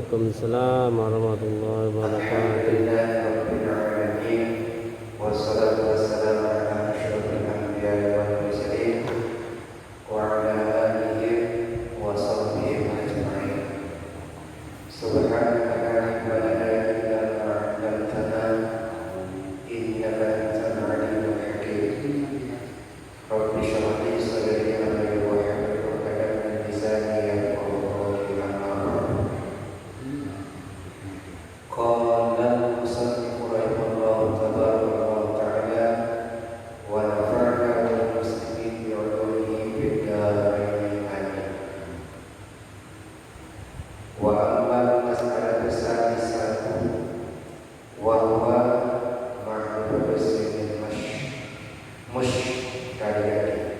Waalaikumsalam warahmatullahi wabarakatuh. Alhamdulillahirrahmanirrahim. Wassalatu wassalamu ala asyrafil anbiya'i wal mursalin wa ala alihi wa sahbihi ajma'in. Subhanaka la ilma lana illa ma 'allamtana innaka antal alimul hakim. Rabbi shrah li sadri wa yassir 'uqdatam min lisani yafqahu qawli. Amma ba'd. Qala al-musannif rahimahullahu tabaraka wa ta'ala wa nafa'ana wal muslimin bi 'ulumihi fid dharain amin. Wa amma al-mas'alatu as-sadisatu wa huwa ma'rifatu ismil mushtariati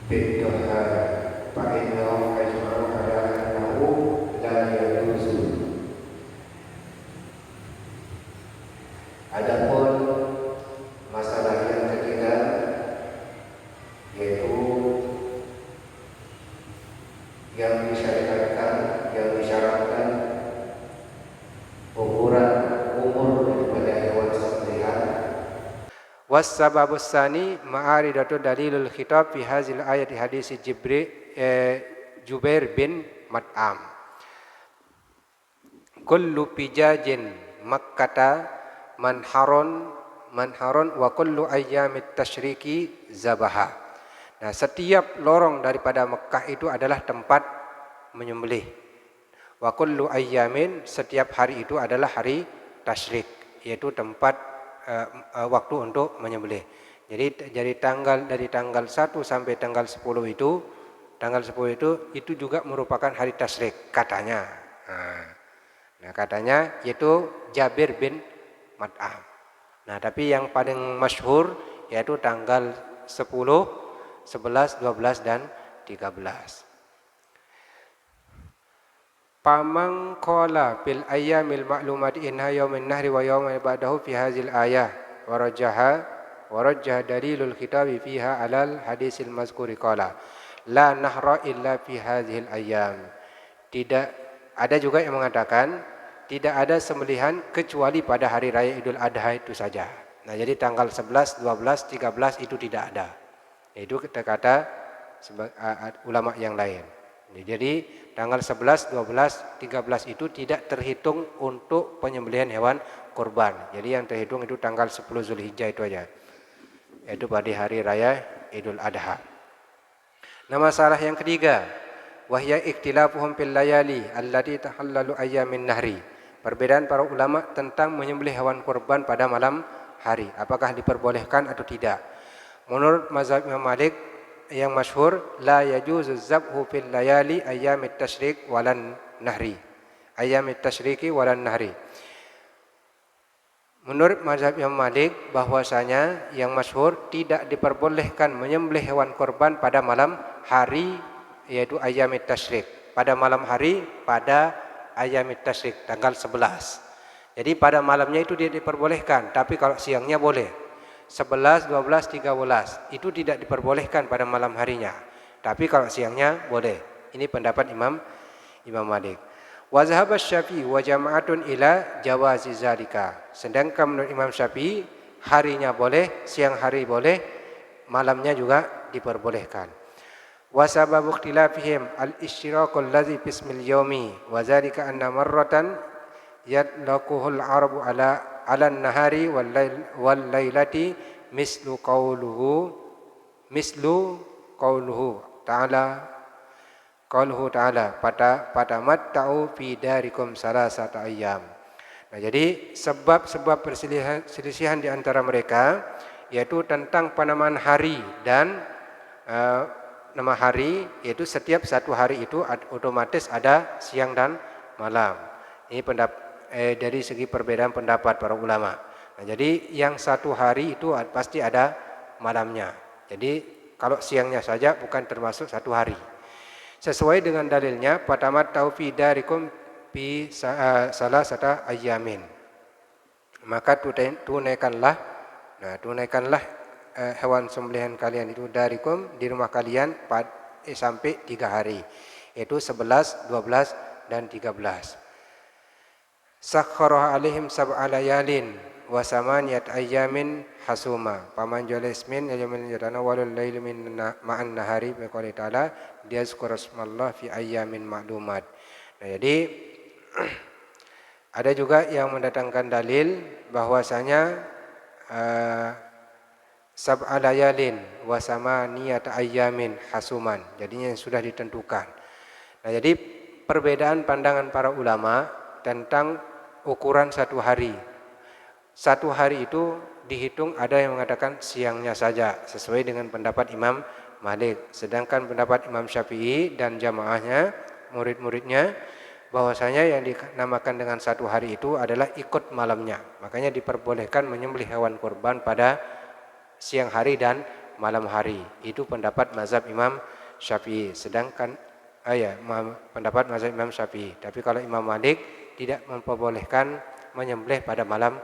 bid-duha fa innahu ajma'u ala annahu la yajuzu. Adapun masalah yang ketiga, yaitu yang disyaratkan ukuran umur daripada hewan sembelihan. Wassababus tsani ma'aridatu dalilul khitab fi hadzal ayati hadis Jubair bin Mat'am. Kullu pijajin makkata manharon wa kullu ayyamit tasyriki zabaha. Nah, setiap lorong daripada Mekah itu adalah tempat menyembelih. Wa kullu ayyamin, setiap hari itu adalah hari tasyrik, yaitu tempat waktu untuk menyembelih. Jadi dari tanggal 1 sampai tanggal 10 itu juga merupakan hari tasyrik katanya. Nah, katanya yaitu Jabir bin Mat'am. Nah, tapi yang paling masyhur yaitu tanggal 10, 11, 12 dan 13. Pamang qala bil ayyamil ma'lumati inha yaumin nahri wa yaumin ba'dahu fi hadzal ayah wa rajjaha dalilul khitabi fiha alal hadisil mazkuri qala la nahra illa fi hadzal ayyam. Tidak ada juga yang mengatakan tidak ada sembelihan kecuali pada hari raya Idul Adha itu saja. Nah, jadi tanggal 11, 12, 13 itu tidak ada. Itu kata-kata ulama yang lain. Jadi tanggal 11, 12, 13 itu tidak terhitung untuk penyembelihan hewan kurban. Jadi yang terhitung itu tanggal 10 Zulhijjah itu aja. Itu pada hari raya Idul Adha. Nah, masalah yang ketiga, wahya ikhtilafuhum fil layali allati tahallalu ayyamin nahri. Perbedaan para ulama tentang menyembelih hewan kurban pada malam hari, apakah diperbolehkan atau tidak. Menurut mazhab Imam Malik yang masyhur, la yajuzu zabhu fil layali ayyamit tasyrik walan nahri. Ayyamit tasyriki walan nahri. Menurut mazhab Imam Malik bahwasanya yang masyhur tidak diperbolehkan menyembelih hewan kurban pada malam hari, yaitu ayyamit tasyrik. Pada malam hari pada ayyamit tasyrik tanggal 11. Jadi pada malamnya itu dia diperbolehkan, tapi kalau siangnya boleh. 11, 12, 13 itu tidak diperbolehkan pada malam harinya, tapi kalau siangnya boleh. Ini pendapat Imam Malik. Wa zahaba Syafi'i wa jama'atun ila jawazi zalika. Sedangkan menurut Imam Syafi'i harinya boleh, siang hari boleh, malamnya juga diperbolehkan. Wa sababu ikhtilafihim al-ishtirakul ladzi bismil yaumi wa zalika anna marratan yatlaquhul arabu ala an-nahari wal lailati mislu qawluhu ta'ala patamatta'u fi darikum salasata ayyam. Nah, jadi sebab perselisihan di antara mereka yaitu tentang penamaan hari dan nama hari, yaitu setiap satu hari itu otomatis ada siang dan malam. Ini dari segi perbedaan pendapat para ulama. Nah, jadi yang satu hari itu pasti ada malamnya. Jadi kalau siangnya saja bukan termasuk satu hari. Sesuai dengan dalilnya patamatta'u fi darikum bi salasata ayyamin. Maka tunaikanlah hewan sembelihan kalian itu darikum di rumah kalian sampai 3 hari, yaitu 11, 12 dan 13. Sakhkhara alaihim sab'a layalin wa samaniyat ayyamin hasuma. Paman jalismin yamin yatana walul laili min ma'an nahari biqouli ta'ala diyazkuru ismallah fi ayyamin ma'lumat. Nah, jadi ada juga yang mendatangkan dalil bahwasanya sab'a layalin wa samaniyat ayyamin hasuman. Jadinya sudah ditentukan. Nah, jadi perbedaan pandangan para ulama tentang ukuran satu hari. Satu hari itu dihitung ada yang mengatakan siangnya saja sesuai dengan pendapat Imam Malik. Sedangkan pendapat Imam Syafi'i dan jamaahnya, murid-muridnya, bahwasanya yang dinamakan dengan satu hari itu adalah ikut malamnya. Makanya diperbolehkan menyembelih hewan kurban pada siang hari dan malam hari. Itu pendapat mazhab Imam Syafi'i. Sedangkan pendapat mazhab Imam Syafi'i. Tapi kalau Imam Malik tidak memperbolehkan menyembelih pada malam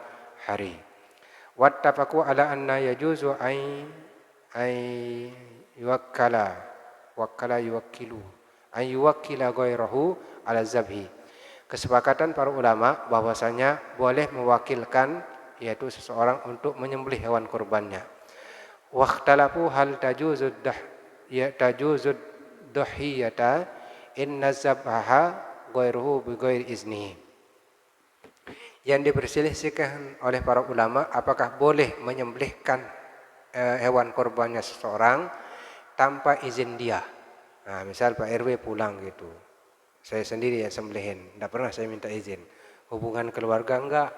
hari. Wattafaqu ala anna yajuzu ay yuwakkila ghairahu ala zabhi. Kesepakatan para ulama bahwasanya boleh mewakilkan yaitu seseorang untuk menyembelih hewan kurbannya. Wakhtalafu hal tajuzud dhahiyata inna zabaha ghairuhu bi ghairi izni. Yang diperselisihkan oleh para ulama apakah boleh menyembelihkan hewan kurbannya seseorang tanpa izin dia. Nah, misal Pak RW pulang gitu, saya sendiri yang sembelihin, tidak pernah saya minta izin. Hubungan keluarga enggak,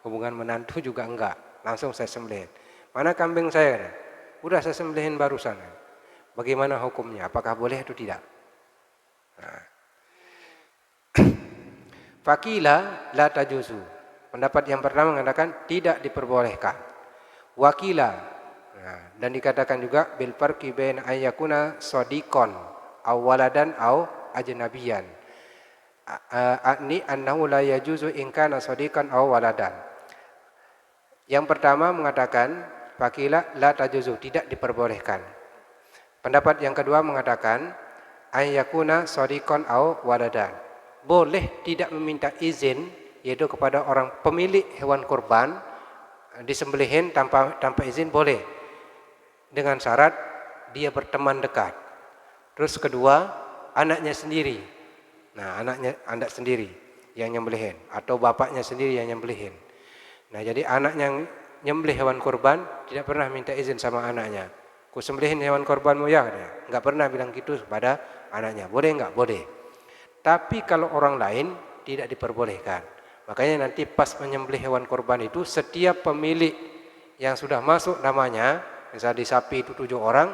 hubungan menantu juga enggak, langsung saya sembelihin. Mana kambing saya? Udah saya sembelihin barusan. Bagaimana hukumnya? Apakah boleh atau tidak? Nah. Fakila la tajuzu. Pendapat yang pertama mengatakan tidak diperbolehkan. Wakila, nah, dan dikatakan juga bil farqi bain ayyakuna sadiqan aw waladan aw ajnabiyan. Ani annahu la yajuzu in kana sadiqan aw waladan. Yang pertama mengatakan fakila la tajuzu, tidak diperbolehkan. Pendapat yang kedua mengatakan ayyakuna sadiqan aw waladan. Boleh tidak meminta izin yaitu kepada orang pemilik hewan kurban disembelihin tanpa izin boleh, dengan syarat dia berteman dekat. Terus kedua anaknya sendiri. Nah, anak sendiri yang nyembelihin atau bapaknya sendiri yang nyembelihin. Nah, jadi anaknya nyembelih hewan kurban tidak pernah minta izin sama anaknya. Ku sembelihin hewan kurbanmu ya, enggak pernah bilang gitu kepada anaknya. Boleh enggak? Boleh. Tapi kalau orang lain tidak diperbolehkan. Makanya nanti pas menyembelih hewan kurban itu setiap pemilik yang sudah masuk namanya, misalnya di sapi itu 7 orang,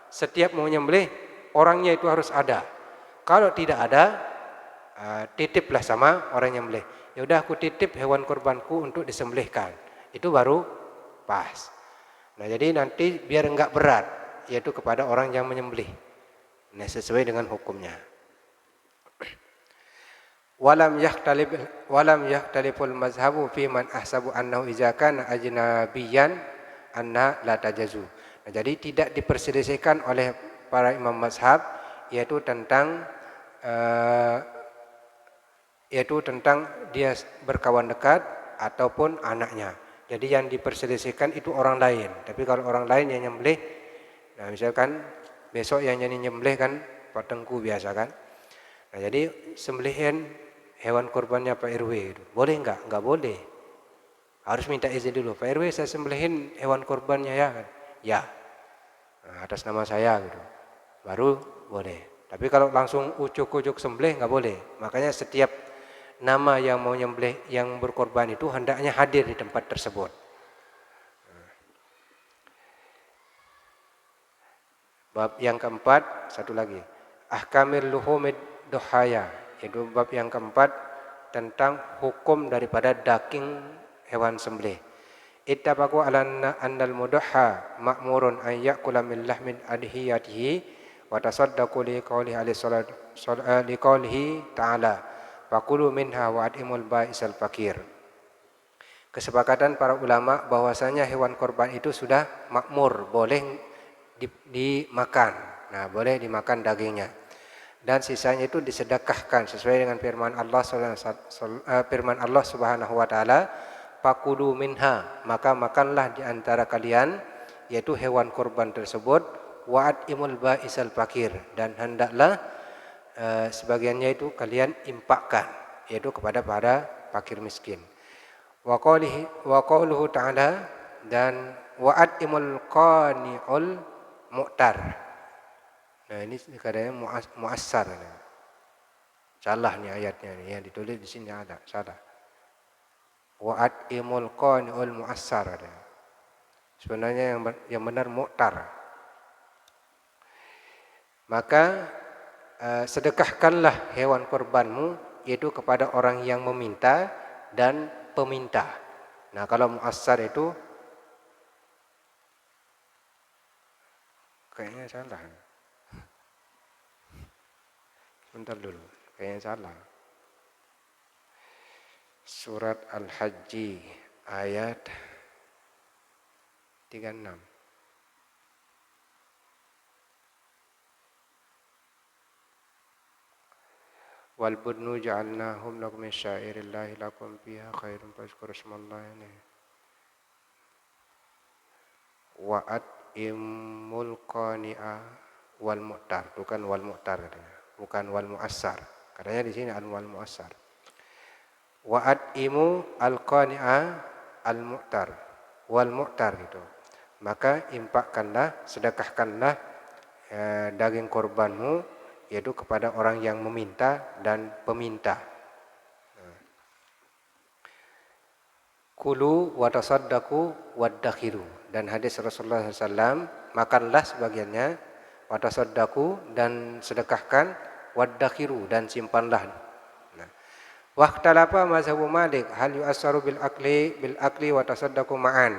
setiap mau menyembelih orangnya itu harus ada. Kalau tidak ada, titiplah sama orang yang menyembelih. Ya udah aku titip hewan kurbanku untuk disembelihkan. Itu baru pas. Nah, jadi nanti biar enggak berat yaitu kepada orang yang menyembelih. Nah, sesuai dengan hukumnya. Walam yahtaliful mazhabu fi man ahsabu annahu idza kana ajnabiyan anna la tajazu. Nah, jadi tidak diperselisihkan oleh para imam mazhab yaitu tentang dia berkawan dekat ataupun anaknya. Jadi yang diperselisihkan itu orang lain. Tapi kalau orang lain yang nyembelih, nah misalkan besok yang jadi nyembelih kan Pak Tengku biasa kan. Nah, jadi sembelihin hewan kurbannya Pak RW itu. Boleh enggak? Enggak boleh. Harus minta izin dulu. Pak RW saya sembelihin hewan kurbannya ya kan? Ya. Nah, atas nama saya gitu. Baru boleh. Tapi kalau langsung ujuk-ujuk sembelih enggak boleh. Makanya setiap nama yang mau nyembelih yang berkorban itu hendaknya hadir di tempat tersebut. Bab yang keempat, satu lagi. Ahkamil luhumid dohaya. Itu bab yang keempat tentang hukum daripada daging hewan sembelih. Ittafaqu ala annal mudahha ma'murun an ya'kula min lahmin adhiyatihi wa tasaddaqu li qawlihi ta'ala faqulu minha wa atimul ba'isal fakir. Kesepakatan para ulama bahwasanya hewan korban itu sudah makmur, boleh dimakan. Nah, boleh dimakan dagingnya. dan sisanya itu disedekahkan sesuai dengan firman Allah Subhanahu wa taala, fakulu minha, maka makanlah di antara kalian yaitu hewan kurban tersebut, wa'at imul ba'isal fakir, dan hendaklah sebagiannya itu kalian impakkan yaitu kepada para fakir miskin. Wa qauluhu ta'ala, dan wa'at imul qani'ul mu'tar. Nah ini kadang muassar. Salah nih ayatnya nih, yang ditulis di sini ada salah. Wa'at imul qani'ul muassar ada. Sebenarnya yang benar mu'tar. Maka sedekahkanlah hewan kurbanmu yaitu kepada orang yang meminta dan peminta. Nah kalau muassar itu kayaknya salah. Bentar dulu, kayaknya salah. Surat Al-Hajj ayat 36. Wal budnu ja'alnahum lakum min syairillahi lakum fiha khairun fazkuru ismallahi alaihi. Wa'at imul qani'a wal mu'tar, bukan wal mu'tar katanya. Bukan wal mu'assar. Katanya di sini al wal mu'assar. Wa'at imu al qani'a al mu'tar wal mu'tar gitu. Maka impakkanlah, sedekahkanlah daging korbanmu yaitu kepada orang yang meminta dan peminta. Kulu wa tasaddaqu waddakhiru, dan hadis Rasulullah SAW, makanlah sebagiannya, wa tasaddaqu, dan sedekahkan, waddakhiru, dan simpanlah. Nah, waqtalafa mazhabu Malik hal yu'assaru bil akli wa tasaddaqu ma'an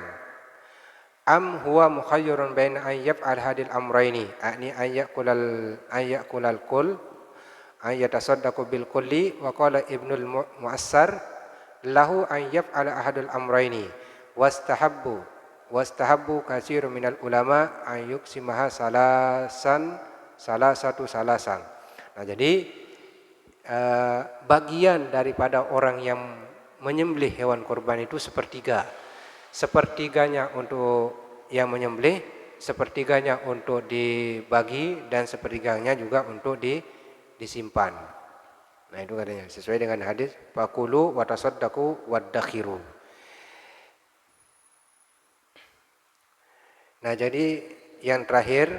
am huwa mukhayyarun baina an yaf'al hadil amrayni, ani an ya'kulal kull an yatasaddaqu bil kulli. Wa qala Ibnul Mu'assar lahu an yaf'ala ahadul amrayni wastahabbu katsirun minal ulama an yuqsimaha salasan. Nah jadi bagian daripada orang yang menyembelih hewan kurban itu sepertiganya untuk yang menyembelih, sepertiganya untuk dibagi, dan sepertiganya juga untuk disimpan. Nah itu katanya sesuai dengan hadis fakulu wa tasaddaqu waddakhiru. Nah jadi yang terakhir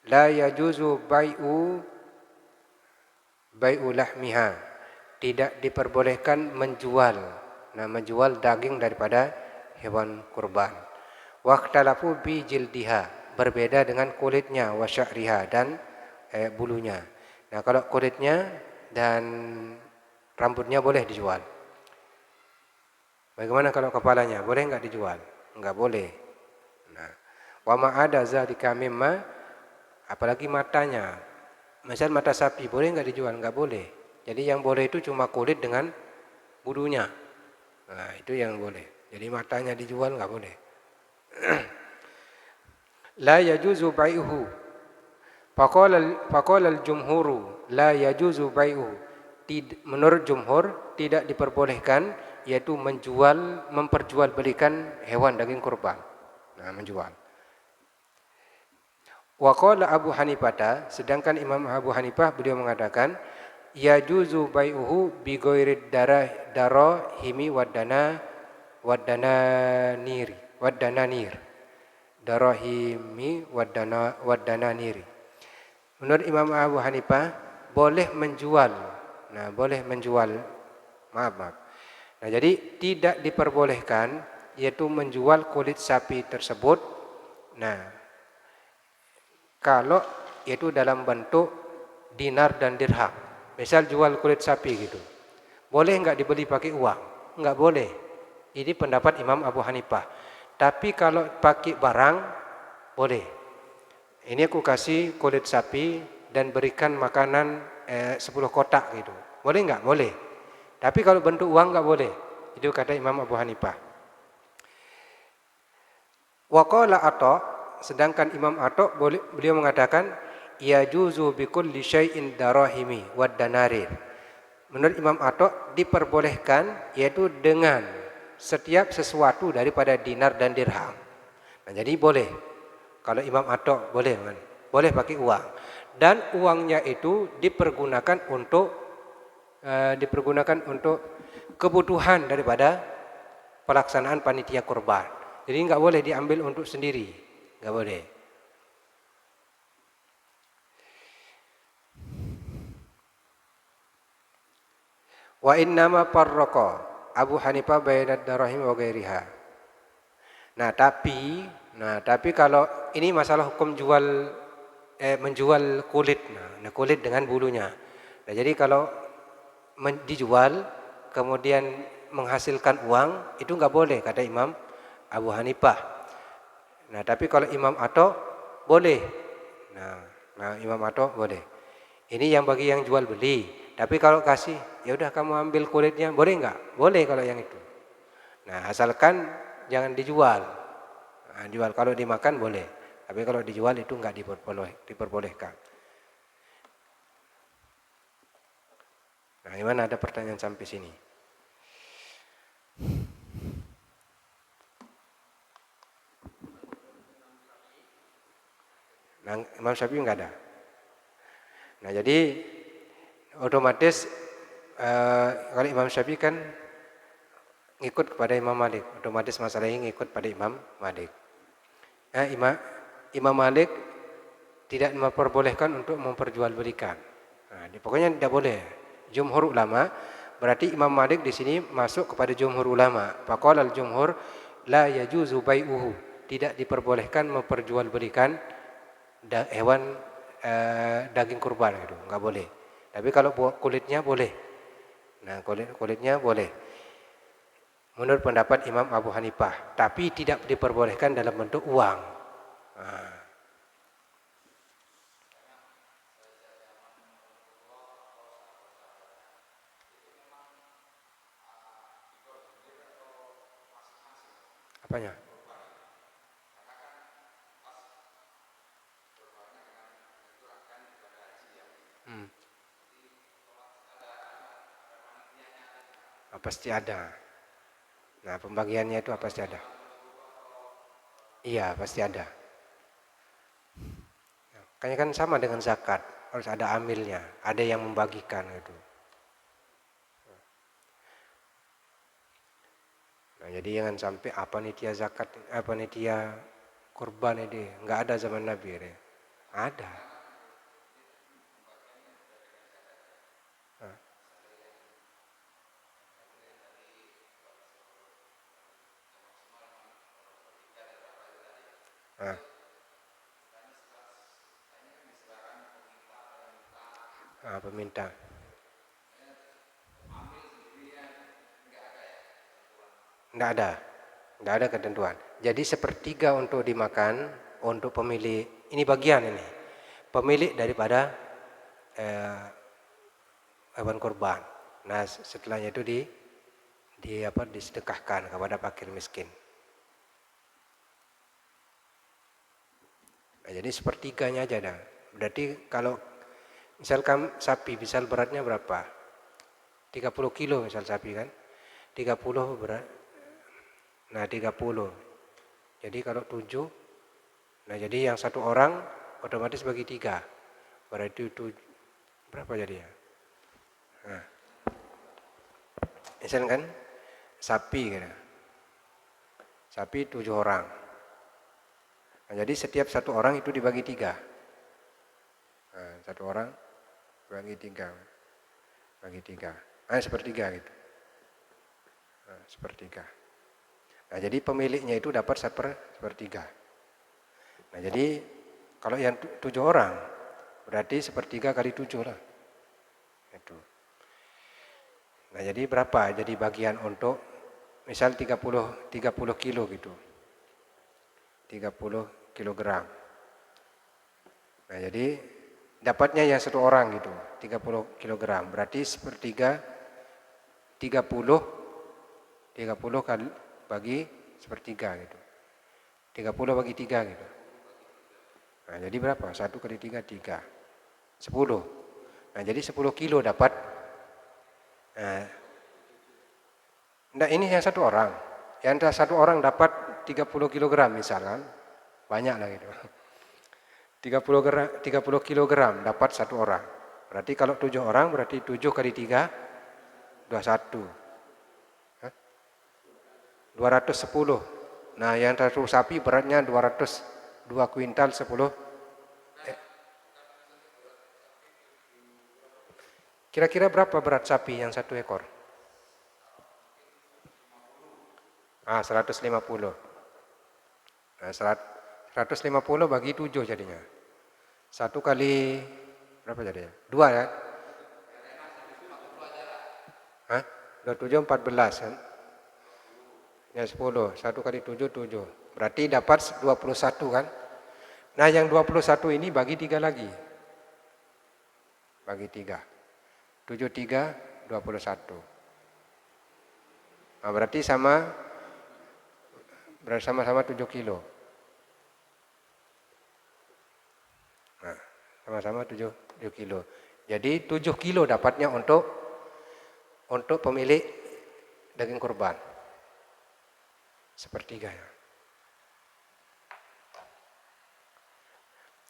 la yajuzu bai'u lahmiha, tidak diperbolehkan menjual daging daripada hewan kurban. Waqtalafu bi jildiha, berbeda dengan kulitnya, wa sya'riha, dan bulunya. Nah kalau kulitnya dan rambutnya boleh dijual. Bagaimana kalau kepalanya? Boleh enggak dijual? Enggak boleh. Nah, wa ma ada zalika mimma, apalagi matanya. Misal mata sapi, boleh enggak dijual? Enggak boleh. Jadi yang boleh itu cuma kulit dengan bulunya. Nah, itu yang boleh. Jadi matanya dijual enggak boleh. La yajuzu bai'uhu. Faqala al-jumhuru la yajuzu bai'uhu. Menurut jumhur tidak diperbolehkan yaitu memperjualbelikan hewan daging kurban. Nah, menjual. Wa qala Abu Hanifah, sedangkan Imam Abu Hanifah beliau mengatakan yajuzu bai'uhu bi ghairi darahimi wadananir. Darahimi wadananir. Menurut Imam Abu Hanifah boleh menjual. Nah, boleh menjual. Maaf. Nah, jadi tidak diperbolehkan yaitu menjual kulit sapi tersebut. Nah, kalau yaitu dalam bentuk dinar dan dirham. Misal jual kulit sapi gitu. Boleh enggak dibeli pakai uang? Enggak boleh. Ini pendapat Imam Abu Hanifah. Tapi kalau pakai barang boleh. Ini aku kasih kulit sapi dan berikan makanan 10 kotak gitu. Boleh enggak? Boleh. Tapi kalau bentuk uang enggak boleh. Itu kata Imam Abu Hanifah. Wa qala Atha, sedangkan Imam Atok beliau mengatakan yajuzu bikulli syai'in darahimi wad danarir. Menurut Imam Atok diperbolehkan yaitu dengan setiap sesuatu daripada dinar dan dirham. Nah, jadi boleh. Kalau Imam Atok boleh kan? Boleh pakai uang. Dan uangnya itu dipergunakan untuk kebutuhan daripada pelaksanaan panitia kurban. Jadi nggak boleh diambil untuk sendiri, nggak boleh. Wa innama farraqa Abu Hanifah bainad darahim wa ghairiha. Nah tapi kalau ini masalah hukum menjual kulit, nah kulit dengan bulunya. Nah jadi kalau dijual kemudian menghasilkan uang itu nggak boleh kata Imam Abu Hanifah. Nah tapi kalau Imam Atok boleh. Nah Imam Atok boleh. Ini yang bagi yang jual beli. Tapi kalau kasih, ya udah kamu ambil kulitnya, boleh nggak? Boleh kalau yang itu. Nah asalkan jangan dijual. Nah, jual kalau dimakan boleh. Tapi kalau dijual itu nggak diperbolehkan. Nah gimana, ada pertanyaan sampai sini? Nah, Imam Syafi'i nggak ada. Nah jadi otomatis kalau Imam Syafi'i kan ngikut kepada Imam Malik, otomatis masalah ini ngikut pada Imam Malik. Nah, Imam Malik tidak memperbolehkan untuk memperjualbelikan. Nah, pokoknya tidak boleh. Jumhur ulama, berarti Imam Malik di sini masuk kepada jumhur ulama. Faqala al-jumhur la yajuzu bai'uhu, tidak diperbolehkan memperjualbelikan hewan daging kurban gitu, enggak boleh. Tapi kalau kulitnya boleh. Nah, kulitnya boleh. Menurut pendapat Imam Abu Hanifah, tapi tidak diperbolehkan dalam bentuk uang. Nah. Apanya? Pasti ada. Nah, pembagiannya itu pasti ada. Iya, pasti ada. Kayaknya kan sama dengan zakat, harus ada amilnya, ada yang membagikan gitu. Nah, jadi jangan sampai panitia zakat, panitia kurban ini nggak ada zaman Nabi ini. Ada. Peminta. Nggak ada ketentuan. Jadi sepertiga untuk dimakan untuk pemilik, ini bagian ini, pemilik daripada hewan kurban. Nah setelahnya itu disedekahkan kepada fakir miskin. Nah, jadi sepertiganya aja dah. Berarti kalau misalkan sapi, misal beratnya berapa? 30 kilo misal sapi kan? 30 berat. Nah 30. Jadi kalau 7, nah jadi yang satu orang otomatis bagi 3. Berarti itu berapa jadinya? Nah, misal kan sapi gitu. Sapi 7 orang. Nah, jadi setiap satu orang itu dibagi 3. Nah, satu orang bagi 3. Bagi 3. Nah, sepertiga gitu. Nah, sepertiga. Nah, jadi pemiliknya itu dapat sepertiga. Nah, jadi kalau yang 7 orang, berarti sepertiga kali 7 lah. Itu. Nah, jadi berapa? Jadi bagian untuk misal 30 kilo gitu. 30 kilogram. Nah, jadi dapatnya yang satu orang gitu, 30 kilogram. Berarti sepertiga 30 kali bagi sepertiga gitu. 30 bagi 3 gitu. Nah, jadi berapa? 1 kali 3, 3. 10. Nah, jadi 10 kilo dapat. Nah, ini yang satu orang. Yang satu orang dapat 30 kilogram misalkan. Banyak lah gitu. 30 kilogram dapat satu orang. Berarti kalau 7 orang berarti 7 kali 3, 21. 210. Nah, yang satu sapi beratnya 202 kuintal 10. Kira-kira berapa berat sapi yang satu ekor? 150. Nah, 150 bagi 7 jadinya. 1 kali berapa jadinya? 2 ya? 27 14 kan? Ya 10. 1 kali 7 7. Berarti dapat 21 kan? Nah, yang 21 ini bagi 3 lagi. Bagi 3. 7 3 21. Nah, berarti sama-sama 7 kilo. Nah, sama-sama 7 kilo. Jadi 7 kilo dapatnya untuk pemilik daging kurban. Sepertiga ya.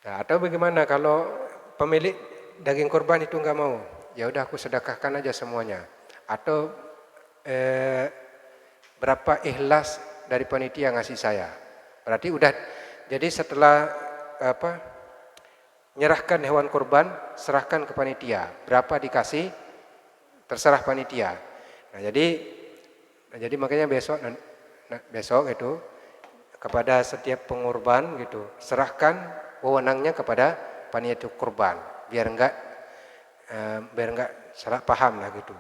Nah, atau bagaimana kalau pemilik daging kurban itu enggak mau? Ya udah aku sedekahkan aja semuanya. Atau berapa ikhlas dari panitia ngasih saya. Berarti udah, jadi setelah nyerahkan hewan kurban, serahkan ke panitia. Berapa dikasih, terserah panitia. Nah, jadi makanya besok itu kepada setiap pengurban gitu, serahkan wewenangnya kepada panitia kurban, biar enggak salah paham lah gitu.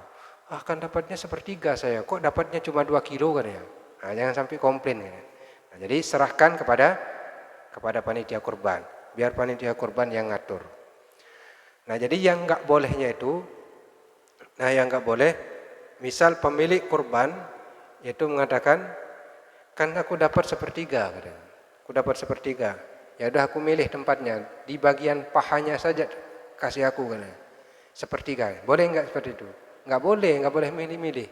Kan dapatnya sepertiga saya, kok dapatnya cuma 2 kilo kan ya. Nah, jangan sampai komplain kan. Nah, jadi serahkan kepada panitia kurban, biar panitia kurban yang ngatur. Nah, jadi yang enggak bolehnya itu, yang enggak boleh, misal pemilik kurban itu mengatakan, kan aku dapat sepertiga, katanya. Aku dapat sepertiga. Ya udah aku milih tempatnya, di bagian pahanya saja kasih aku, katanya. Sepertiga. Boleh enggak seperti itu? Enggak boleh milih-milih.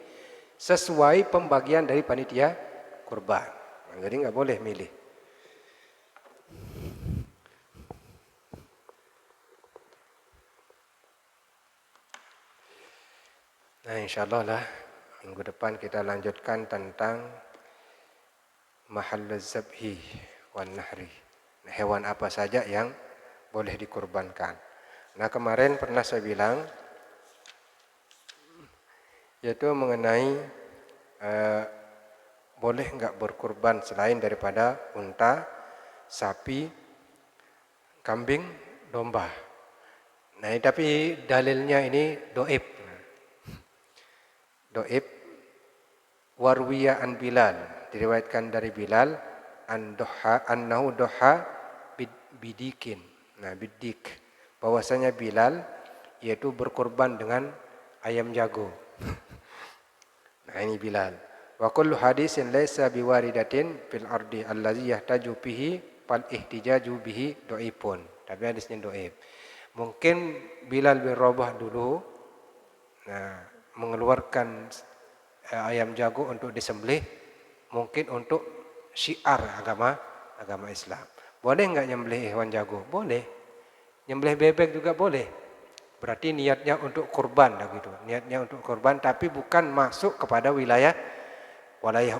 Sesuai pembagian dari panitia kurban. Nah, jadi enggak boleh milih. Nah, insyaallah lah minggu depan kita lanjutkan tentang mahalluz zabhi wan nahri. Nah, hewan apa saja yang boleh dikurbankan. Nah, kemarin pernah saya bilang yaitu mengenai boleh enggak berkurban selain daripada unta, sapi, kambing, domba. Nah, tapi dalilnya ini doib. Doib warwiya an Bilal, diriwayatkan dari Bilal annahu doha bidikin. Nah, bidik, bahwasanya Bilal yaitu berkurban dengan ayam jago. Nah, ini Bilal. Wa kullu hadisin laysa biwaridatin fil ardi allazi yahtaju bihi fal ihtijaju bihi dhaifun. Tapi hadisnya dhaif. Mungkin Bilal bin Rabah dulu mengeluarkan ayam jago untuk disembelih, mungkin untuk syiar agama Islam. Boleh enggak nyembelih hewan jago? Boleh. Nyembelih bebek juga boleh. Berarti niatnya untuk kurban gitu. Niatnya untuk kurban, tapi bukan masuk kepada wilayah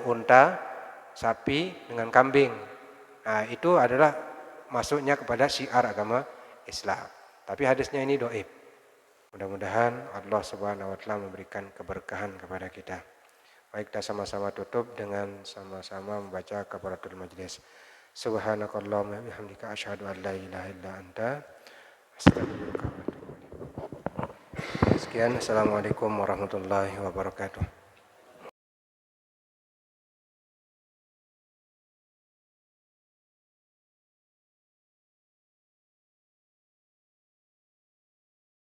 unta, sapi dengan kambing. Nah, itu adalah masuknya kepada syiar agama Islam. Tapi hadisnya ini dhaif. Mudah-mudahan Allah Subhanahu wa taala memberikan keberkahan kepada kita. Baik, kita sama-sama tutup dengan sama-sama membaca kafaratul majlis. Subhanakallahumma bihamdika asyhadu an la ilaha illa anta astaghfiruka wa atubu ilaik. Sekian, assalamualaikum warahmatullahi wabarakatuh.